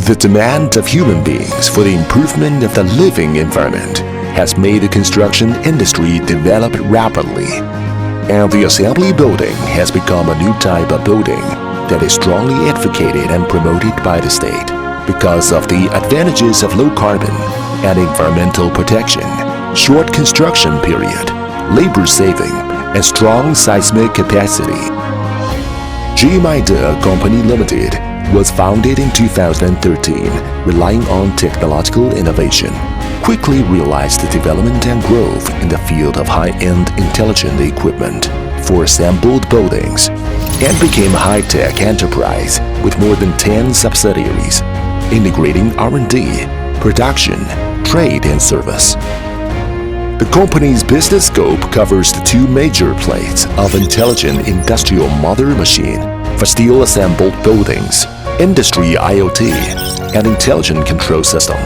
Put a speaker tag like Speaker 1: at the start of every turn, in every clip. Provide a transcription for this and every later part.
Speaker 1: The demand of human beings for the improvement of the living environment has made the construction industry develop rapidly, and the assembly building has become a new type of building that is strongly advocated and promoted by the state because of the advantages of low carbon and environmental protection, short construction period, labor saving, and strong seismic capacity. ZMDE Company Limited was founded in 2013, relying on technological innovation, quickly realized the development and growth in the field of high-end intelligent equipment for assembled buildings, and became a high-tech enterprise with more than 10 subsidiaries, integrating R&D, production, trade, and service. The company's business scope covers the two major plates of intelligent industrial mother machine for steel assembled buildings, industry IoT, and intelligent control system.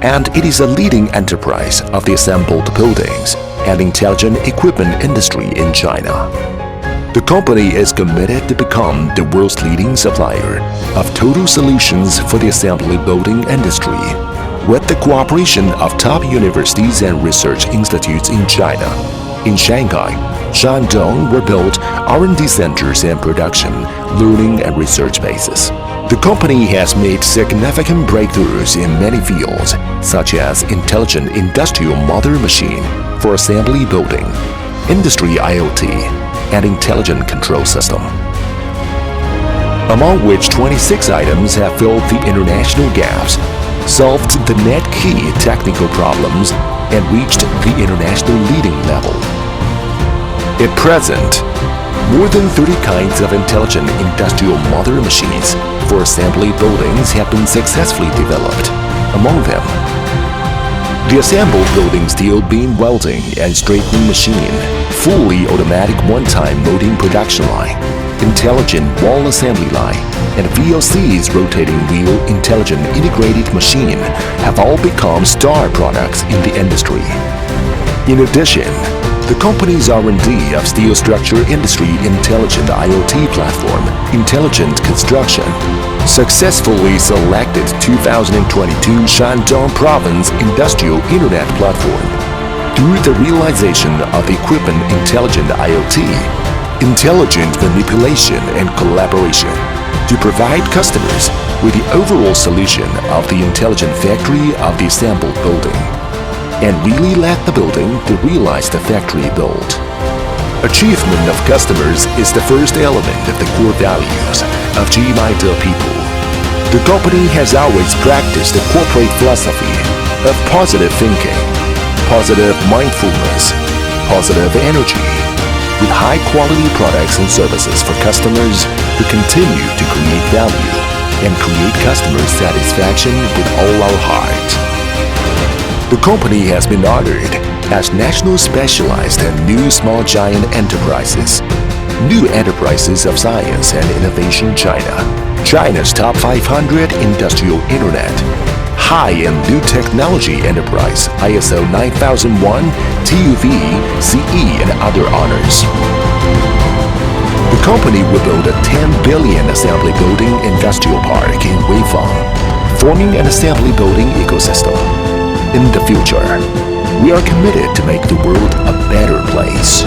Speaker 1: And it is a leading enterprise of the assembled buildings and intelligent equipment industry in China. The company is committed to become the world's leading supplier of total solutions for the assembly building industry, with the cooperation of top universities and research institutes in China. In Shanghai, Shandong were built R&D centers and production, learning and research bases. The company has made significant breakthroughs in many fields, such as intelligent industrial mother machine for assembly building, industry IoT, and intelligent control system, among which 26 items have filled the international gaps, solved the net key technical problems, and reached the international leading level. At present, more than 30 kinds of intelligent industrial mother machines for assembly buildings have been successfully developed. Among them, the assembled building steel beam welding and straightening machine, fully automatic one-time molding production line, intelligent wall assembly line, and VLC's rotating wheel intelligent integrated machine have all become star products in the industry. In addition, the company's R&D of steel structure industry intelligent IoT platform, Intelligent Construction, successfully selected 2022 Shandong Province Industrial Internet Platform through the realization of the equipment intelligent IoT, intelligent manipulation and collaboration to provide customers with the overall solution of the intelligent factory of the assembled building, and really led the building to realize the factory build. Achievement of customers is the first element of the core values of ZMDE people. The company has always practiced the corporate philosophy of positive thinking, positive mindfulness, positive energy, with high-quality products and services for customers who continue to create value and create customer satisfaction with all our heart. The company has been honored as National Specialized and New Small Giant Enterprises, New Enterprises of Science and Innovation China, China's Top 500 Industrial Internet, High and New Technology Enterprise, ISO 9001, TÜV, CE, and other honors. The company will build a 10 billion assembly building industrial park in Weifang, forming an assembly building ecosystem. In the future, we are committed to make the world a better place.